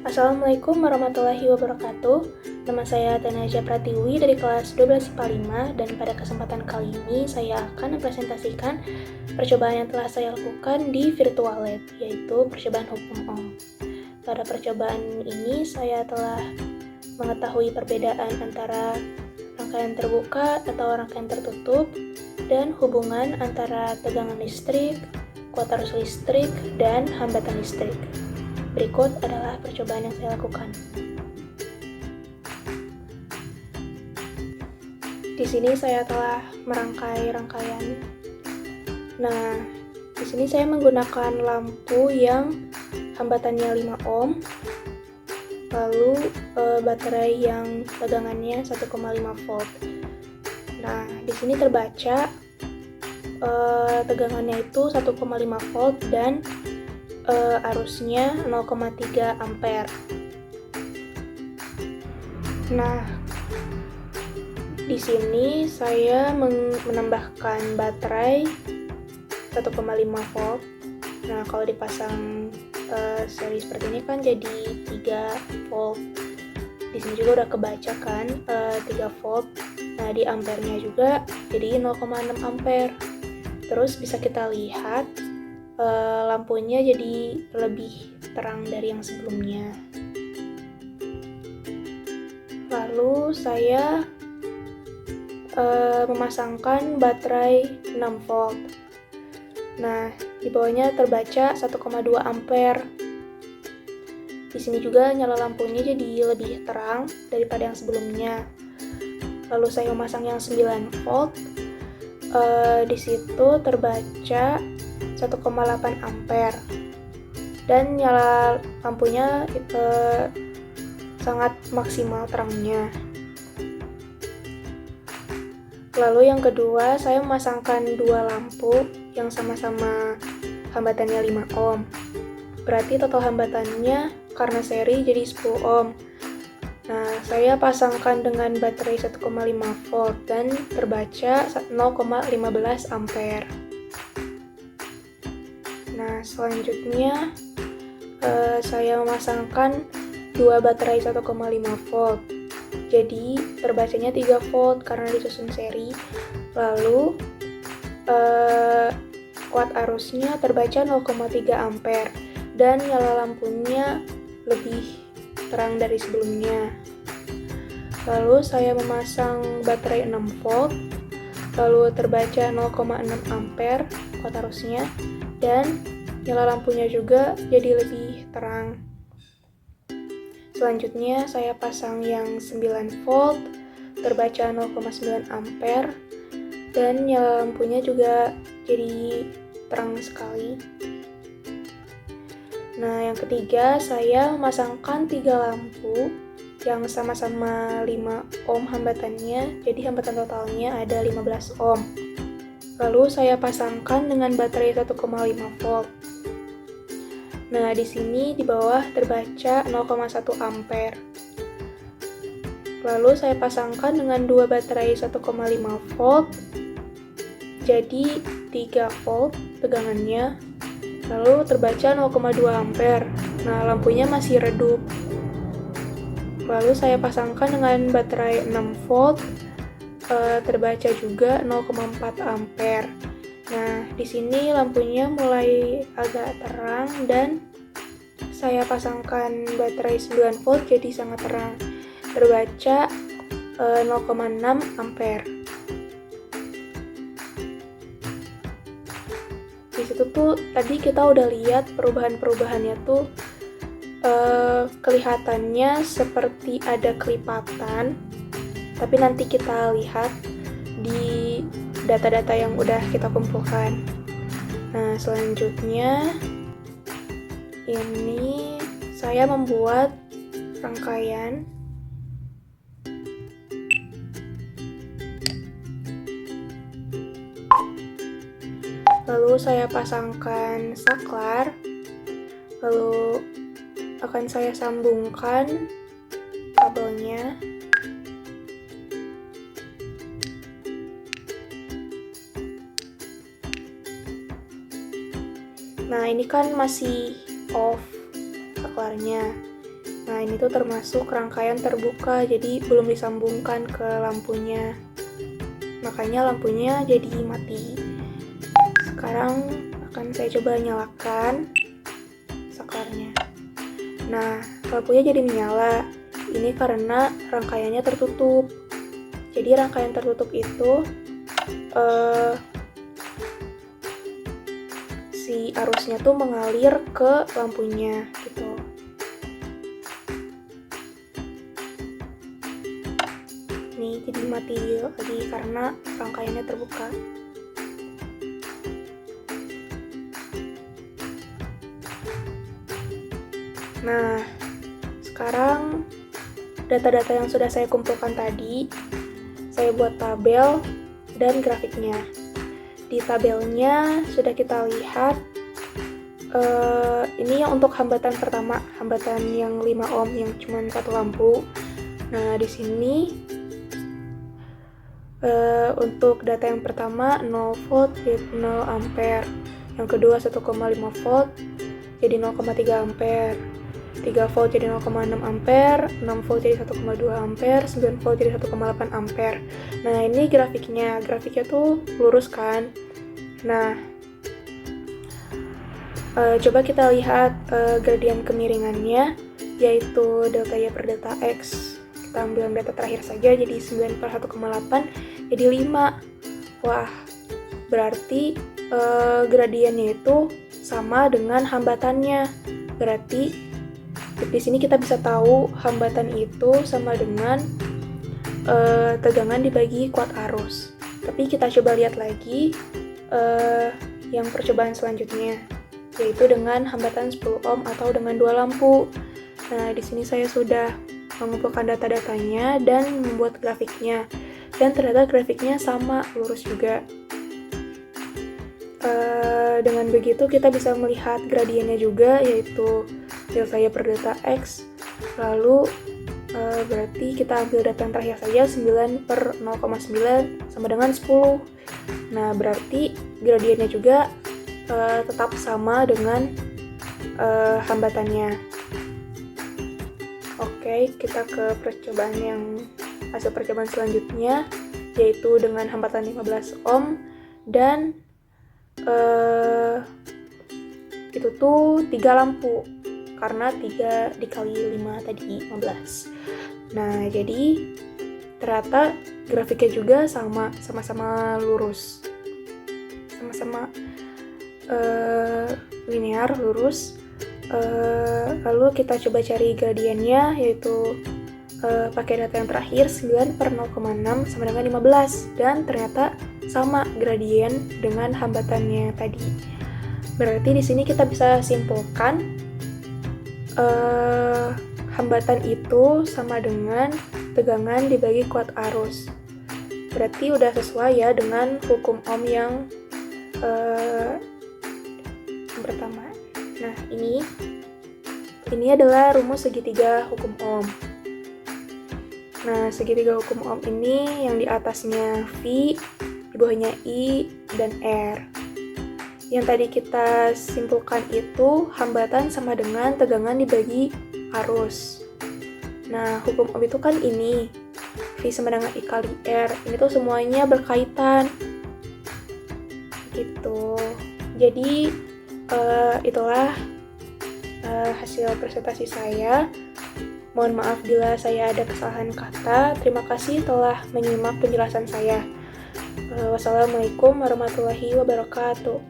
Assalamualaikum warahmatullahi wabarakatuh. Nama saya Tanaja Pratiwi dari kelas 12 IPA 5 dan pada kesempatan kali ini saya akan mempresentasikan percobaan yang telah saya lakukan di Virtual Lab, yaitu percobaan hukum Ohm. Pada percobaan ini saya telah mengetahui perbedaan antara rangkaian terbuka atau rangkaian tertutup dan hubungan antara tegangan listrik, kuat arus listrik, dan hambatan listrik. Berikut adalah percobaan yang saya lakukan. Di sini saya telah merangkai rangkaian. Nah, di sini saya menggunakan lampu yang hambatannya 5 ohm, lalu baterai yang tegangannya 1,5 volt. Nah, di sini terbaca tegangannya itu 1,5 volt dan arusnya 0,3 ampere. Nah, di sini saya menambahkan baterai 1,5 volt. Nah, kalau dipasang seri seperti ini kan jadi 3 volt. Di sini juga udah kebaca kan 3 volt. Nah, di ampernya juga jadi 0,6 ampere. Terus bisa kita lihat lampunya jadi lebih terang dari yang sebelumnya. Lalu saya memasangkan baterai 6 volt. Nah, di bawahnya terbaca 1,2 ampere. Di sini juga nyala lampunya jadi lebih terang daripada yang sebelumnya. Lalu saya memasang yang 9 volt. Di situ terbaca 1,8 ampere dan nyala lampunya sangat maksimal terangnya. Lalu yang kedua, saya memasangkan dua lampu yang sama-sama hambatannya 5 ohm. Berarti total hambatannya karena seri jadi 10 ohm. Nah, saya pasangkan dengan baterai 1,5 volt dan terbaca 0,15 ampere. Nah, selanjutnya saya memasangkan dua baterai 1,5 volt. Jadi terbacanya 3 volt karena disusun seri. Lalu kuat arusnya terbaca 0,3 ampere dan nyala lampunya lebih terang dari sebelumnya. Lalu saya memasang baterai 6 volt. Lalu terbaca 0,6 ampere kuat arusnya dan nyala lampunya juga jadi lebih terang. Selanjutnya saya pasang yang 9 volt, terbaca 0,9 ampere dan nyala lampunya juga jadi terang sekali. Nah, yang ketiga saya memasangkan 3 lampu yang sama-sama 5 ohm hambatannya, jadi hambatan totalnya ada 15 ohm. Lalu saya pasangkan dengan baterai 1,5 volt. Nah, di sini di bawah terbaca 0,1 ampere. Lalu saya pasangkan dengan dua baterai 1,5 volt. Jadi 3 volt tegangannya. Lalu terbaca 0,2 ampere. Nah, lampunya masih redup. Lalu saya pasangkan dengan baterai 6 volt. Terbaca juga 0,4 ampere. Nah, di sini lampunya mulai agak terang dan saya pasangkan baterai 9 volt jadi sangat terang. Terbaca 0,6 ampere. Di situ tuh tadi kita udah lihat perubahan-perubahannya tuh kelihatannya seperti ada kelipatan. Tapi nanti kita lihat di data-data yang udah kita kumpulkan. Nah, selanjutnya ini saya membuat rangkaian. Lalu saya pasangkan saklar. Lalu akan saya sambungkan kabelnya. Nah, ini kan masih off saklarnya. Nah, ini tuh termasuk rangkaian terbuka, jadi belum disambungkan ke lampunya. Makanya lampunya jadi mati. Sekarang akan saya coba nyalakan saklarnya. Nah, lampunya jadi menyala. Ini karena rangkaiannya tertutup. Jadi rangkaian tertutup itu si arusnya tuh mengalir ke lampunya gitu. Nih, jadi mati lagi karena rangkaiannya terbuka. Nah, sekarang data-data yang sudah saya kumpulkan tadi, saya buat tabel dan grafiknya. Di tabelnya sudah kita lihat, ini yang untuk hambatan pertama, hambatan yang 5 ohm yang cuma satu lampu. Nah, di sini untuk data yang pertama 0 volt jadi 0 ampere, yang kedua 1,5 volt jadi 0,3 ampere, 3 volt jadi 0,6 ampere, 6 volt jadi 1,2 ampere, 9 volt jadi 1,8 ampere. Nah, ini grafiknya tuh lurus kan. Nah, coba kita lihat gradien kemiringannya, yaitu delta Y per delta X. Kita ambil data terakhir saja, jadi 9 per 1,8 jadi 5. Wah, berarti gradiennya itu sama dengan hambatannya. Berarti di sini kita bisa tahu hambatan itu sama dengan tegangan dibagi kuat arus. Tapi kita coba lihat lagi yang percobaan selanjutnya, yaitu dengan hambatan 10 ohm atau dengan 2 lampu. Nah, di sini saya sudah mengumpulkan data-datanya dan membuat grafiknya. Dan ternyata grafiknya sama, lurus juga. Dengan begitu kita bisa melihat gradiennya juga, yaitu delta Y per delta X. Lalu berarti kita ambil data yang terakhir saja, 9 per 0,9 sama dengan 10. Nah, berarti gradiennya juga tetap sama dengan hambatannya. Oke, kita ke hasil percobaan selanjutnya, yaitu dengan hambatan 15 ohm dan itu tuh 3 lampu karena 3 dikali 5 tadi 15. Nah, jadi ternyata grafiknya juga sama-sama lurus, sama-sama linear lurus. Lalu kita coba cari gradiennya, yaitu pakai data yang terakhir 9 per 0,6 sama dengan 15, dan ternyata sama gradien dengan hambatannya tadi. Berarti di sini kita bisa simpulkan hambatan itu sama dengan tegangan dibagi kuat arus. Berarti udah sesuai ya dengan hukum Ohm yang pertama. Nah, ini adalah rumus segitiga hukum Ohm. Nah, segitiga hukum Ohm ini yang di atasnya V, di bawahnya I, dan R. Yang tadi kita simpulkan itu hambatan sama dengan tegangan dibagi arus. Nah, hukum Ohm itu kan ini, V sama dengan I kali R. Ini tuh semuanya berkaitan. Gitu. Jadi, itulah hasil presentasi saya. Mohon maaf bila saya ada kesalahan kata. Terima kasih telah menyimak penjelasan saya. Wassalamualaikum warahmatullahi wabarakatuh.